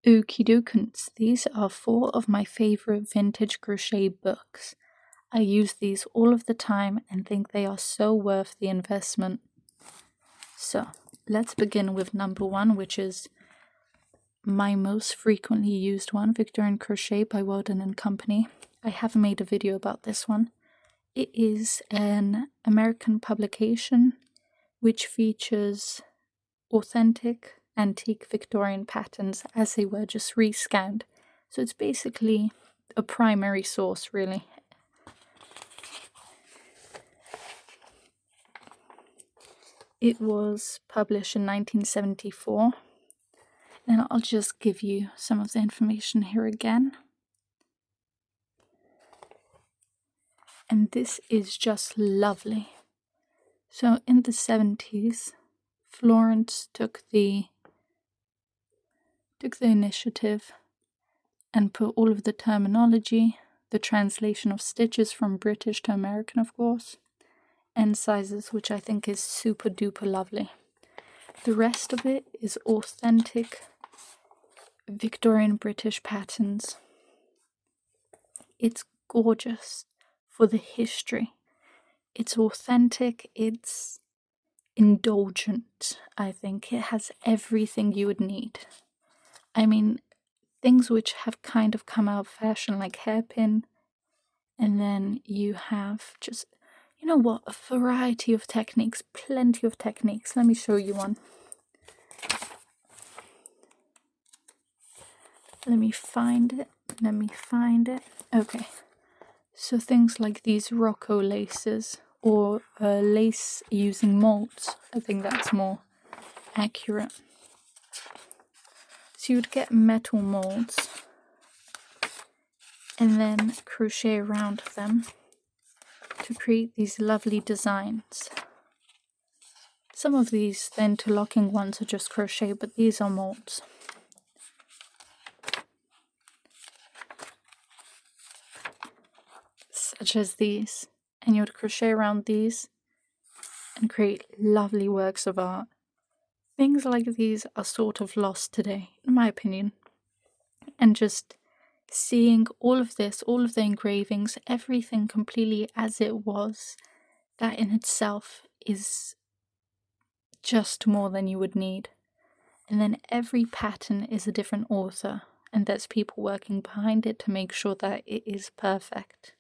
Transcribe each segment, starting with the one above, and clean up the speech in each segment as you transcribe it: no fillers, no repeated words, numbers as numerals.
Okie dokens, these are 4 of my favorite vintage crochet books. I use these all of the time and think they are so worth the investment. So, let's begin with number 1, which is my most frequently used one, Victorian Crochet by Weldon & Company. I have made a video about this one. It is an American publication which features authentic antique Victorian patterns as they were just rescanned. So it's basically a primary source, really. It was published in 1974, and I'll just give you some of the information here again. And this is just lovely. So in the 70s, Florence took the initiative and put all of the terminology, the translation of stitches from British to American, of course, and sizes, which I think is super duper lovely. The rest of it is authentic Victorian British patterns. It's gorgeous for the history. It's authentic, it's indulgent, I think. It has everything you would need. I mean, things which have kind of come out of fashion, like hairpin, and then you have just, you know what, a variety of techniques, plenty of techniques. Let me show you one. Let me find it. Okay. So things like these Rocco laces, or lace using molds. I think that's more accurate. So you'd get metal molds and then crochet around them to create these lovely designs. Some of these, the interlocking ones, are just crochet, but these are molds. Such as these. And you would crochet around these and create lovely works of art. Things like these are sort of lost today, in my opinion. And just seeing all of this, all of the engravings, everything completely as it was, that in itself is just more than you would need. And then every pattern is a different author, and there's people working behind it to make sure that it is perfect.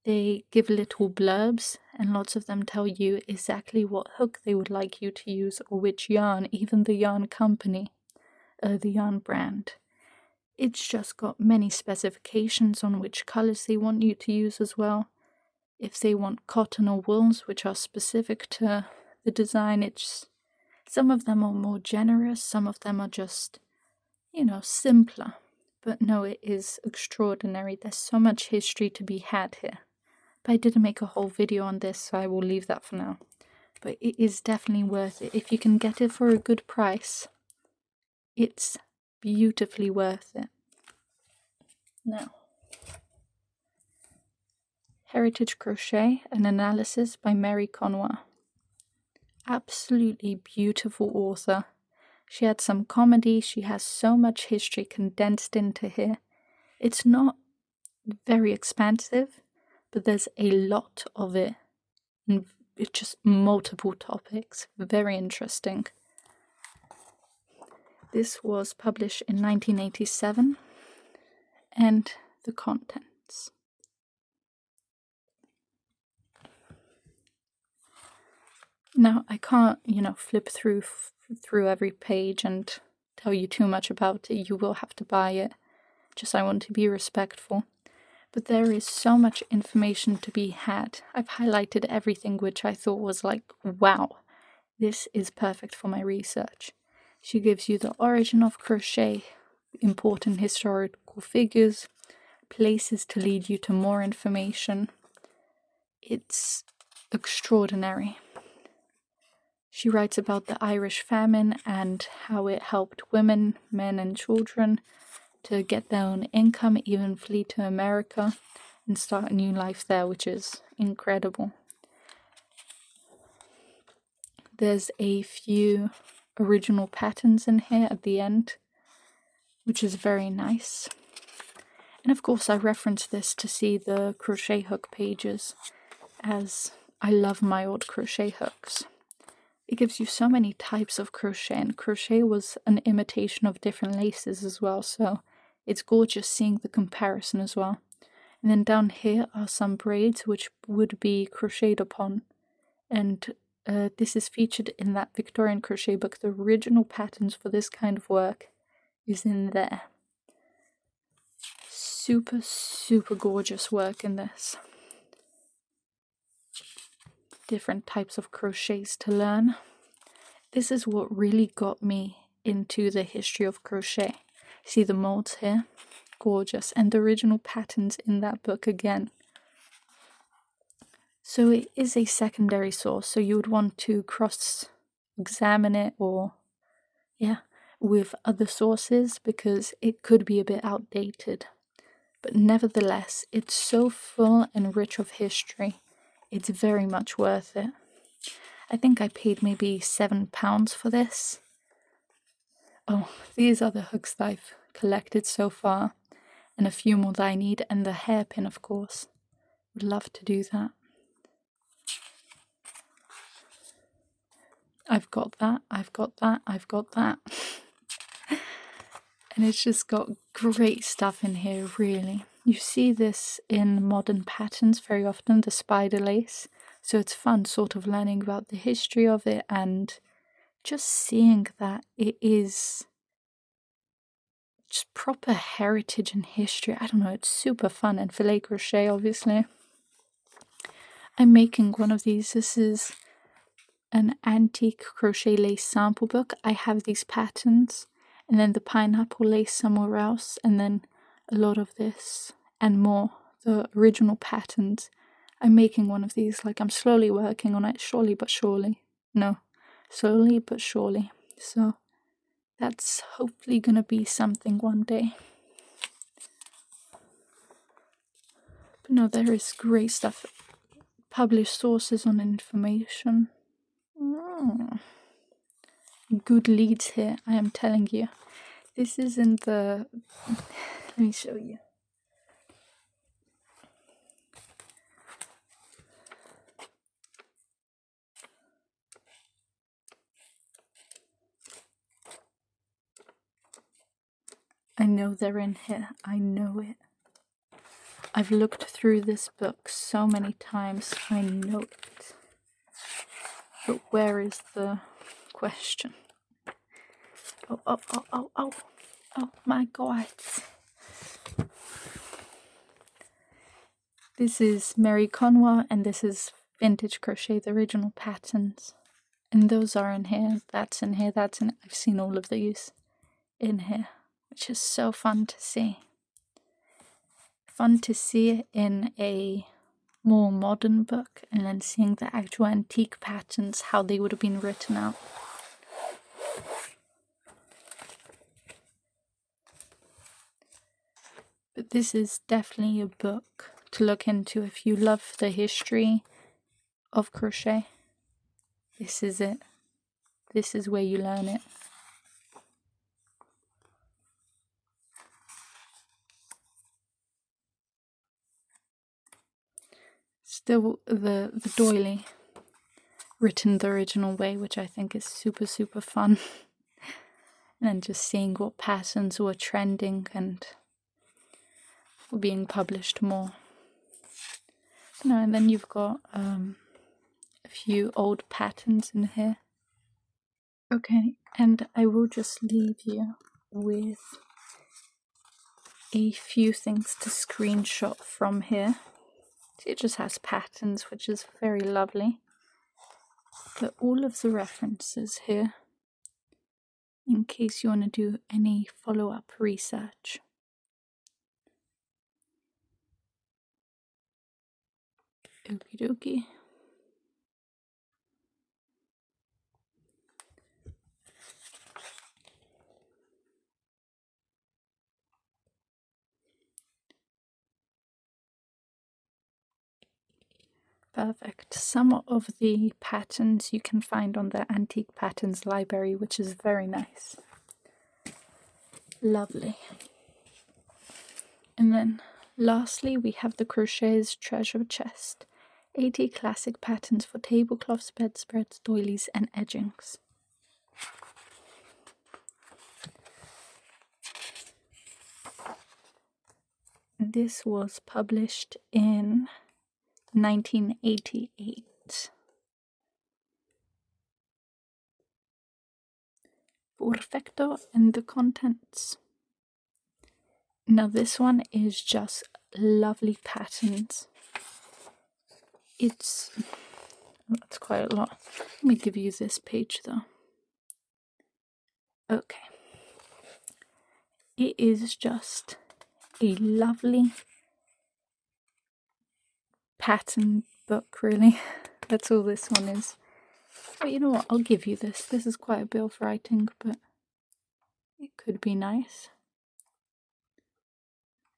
They give little blurbs, and lots of them tell you exactly what hook they would like you to use, or which yarn, even the yarn company, the yarn brand. It's just got many specifications on which colors they want you to use as well. If they want cotton or wools, which are specific to the design, some of them are more generous, some of them are just, simpler. But no, it is extraordinary. There's so much history to be had here. But I didn't make a whole video on this, so I will leave that for now. But it is definitely worth it. If you can get it for a good price, it's beautifully worth it. Now, Heritage Crochet, an analysis by Mary Conway. Absolutely beautiful author. She had some comedy, she has so much history condensed into here. It's not very expansive, but there's a lot of it. And it's just multiple topics. Very interesting. This was published in 1987. And the contents. Now, I can't, flip through every page and tell you too much about it. You will have to buy it. Just I want to be respectful. But there is so much information to be had. I've highlighted everything which I thought was like, wow, this is perfect for my research. She gives you the origin of crochet, important historical figures, places to lead you to more information. It's extraordinary. She writes about the Irish famine and how it helped women, men, and children to get their own income, even flee to America and start a new life there, which is incredible. There's a few original patterns in here at the end. which is very nice. And of course I reference this to see the crochet hook pages, as I love my old crochet hooks. It gives you so many types of crochet, and crochet was an imitation of different laces as well, so it's gorgeous seeing the comparison as well. And then down here are some braids which would be crocheted upon, and this is featured in that Victorian crochet book. The original patterns for this kind of work is in there. Super, super gorgeous work in this. Different types of crochets to learn. This is what really got me into the history of crochet. See the molds here? Gorgeous. And the original patterns in that book again. So it is a secondary source, so you would want to cross-examine it with other sources, because it could be a bit outdated. But nevertheless, it's so full and rich of history. It's very much worth it. I think I paid maybe £7 for this. Oh, these are the hooks that I've collected so far, and a few more that I need, and the hairpin, of course. Would love to do that. I've got that, I've got that, I've got that. And it's just got great stuff in here, really. You see this in modern patterns very often, the spider lace. So it's fun sort of learning about the history of it and just seeing that it is just proper heritage and history. I don't know, it's super fun. And filet crochet, obviously. I'm making one of these. This is an antique crochet lace sample book. I have these patterns, and then the pineapple lace somewhere else, and then a lot of this and more, the original patterns. I'm making one of these, like I'm slowly working on it, slowly but surely. So that's hopefully gonna be something one day. But no, there is great stuff. Published sources on information. Good leads here, I am telling you. This is in the... Let me show you. I know they're in here. I know it. I've looked through this book so many times. I know it. But where is the question? Oh my god. This is Mary Conwa, and this is Vintage Crochet, the original patterns. And those are in here. That's in here. That's in... I've seen all of these in here, which is so fun to see. Fun to see it in a more modern book, and then seeing the actual antique patterns, how they would have been written out. But this is definitely a book to look into if you love the history of crochet. This is it. This is where you learn it. Still the doily written the original way, which I think is super, super fun. And then just seeing what patterns were trending and were being published more. No, and then you've got a few old patterns in here. Okay, and I will just leave you with a few things to screenshot from here. It just has patterns, which is very lovely. But all of the references here, in case you want to do any follow-up research. Okie dokie. Perfect. Some of the patterns you can find on the Antique Patterns library, which is very nice. Lovely. And then lastly, we have the Crochet's Treasure Chest. 80 classic patterns for tablecloths, bedspreads, doilies, and edgings. This was published in 1988. Perfecto, and the contents. Now this one is just lovely patterns. That's quite a lot. Let me give you this page though. Okay. It is just a lovely pattern book, really. That's all this one is. But you know what? I'll give you this. This is quite a bit of writing, but it could be nice.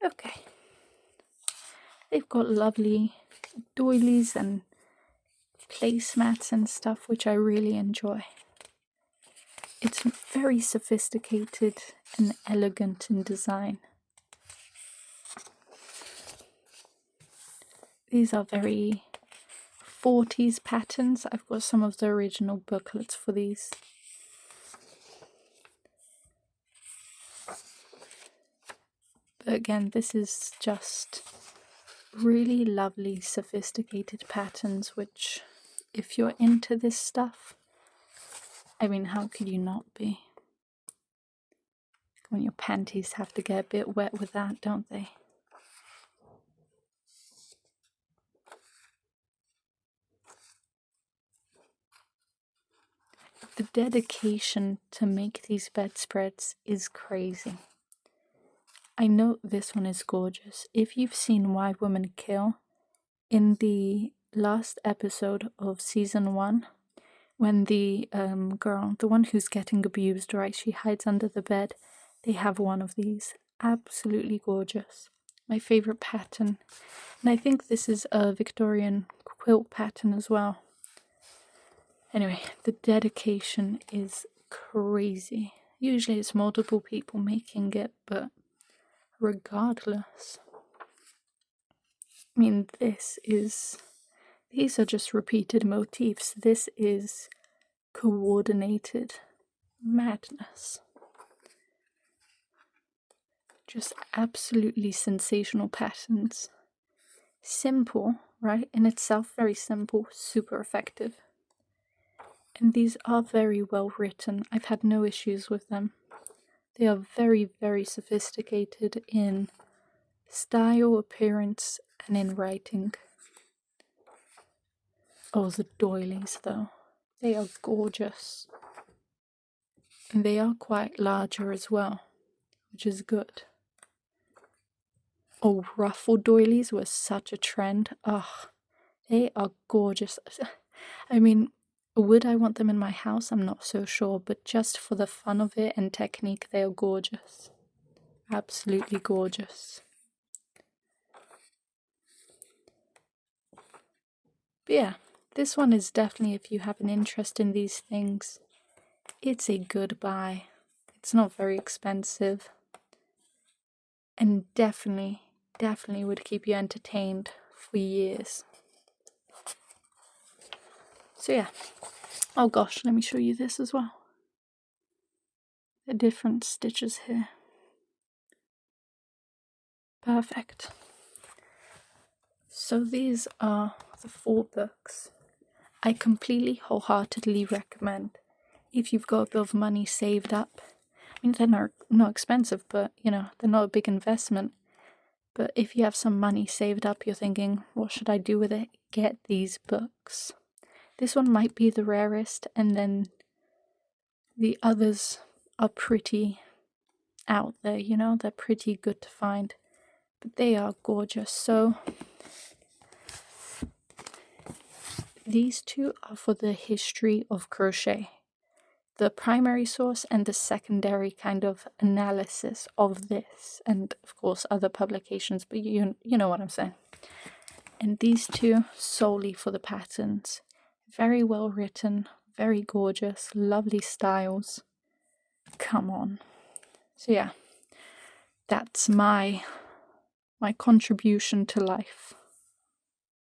Okay. They've got lovely doilies and placemats and stuff, which I really enjoy. It's very sophisticated and elegant in design. These are very 40s patterns. I've got some of the original booklets for these. But again, this is just really lovely, sophisticated patterns, which, if you're into this stuff, I mean, how could you not be? When your panties have to get a bit wet with that, don't they? The dedication to make these bedspreads is crazy. I know this one is gorgeous. If you've seen Why Women Kill, in the last episode of season 1, when the girl, the one who's getting abused, right, she hides under the bed, they have one of these. Absolutely gorgeous. My favorite pattern. And I think this is a Victorian quilt pattern as well. Anyway, the dedication is crazy. Usually it's multiple people making it, but regardless. I mean, these are just repeated motifs. This is coordinated madness. Just absolutely sensational patterns. Simple, right? In itself, very simple, super effective. And these are very well written. I've had no issues with them. They are very, very sophisticated in style, appearance, and in writing. Oh, the doilies, though. They are gorgeous. And they are quite larger as well, which is good. Oh, ruffle doilies were such a trend. Ugh, they are gorgeous. I mean, would I want them in my house? I'm not so sure, but just for the fun of it and technique, they are gorgeous. Absolutely gorgeous. But yeah, this one is definitely, if you have an interest in these things, it's a good buy. It's not very expensive. And definitely would keep you entertained for years. So yeah. Oh gosh, let me show you this as well. The different stitches here. Perfect. So these are the 4 books. I completely wholeheartedly recommend, if you've got a bit of money saved up. I mean, they're not expensive, but you know, they're not a big investment. But if you have some money saved up, you're thinking, what should I do with it? Get these books. This one might be the rarest, and then the others are pretty out there, you know, they're pretty good to find. But they are gorgeous. So these 2 are for the history of crochet. The primary source and the secondary kind of analysis of this, and of course other publications, but you know what I'm saying. And these 2 solely for the patterns. Very well written, very gorgeous, lovely styles. Come on. So yeah, That's my contribution to life.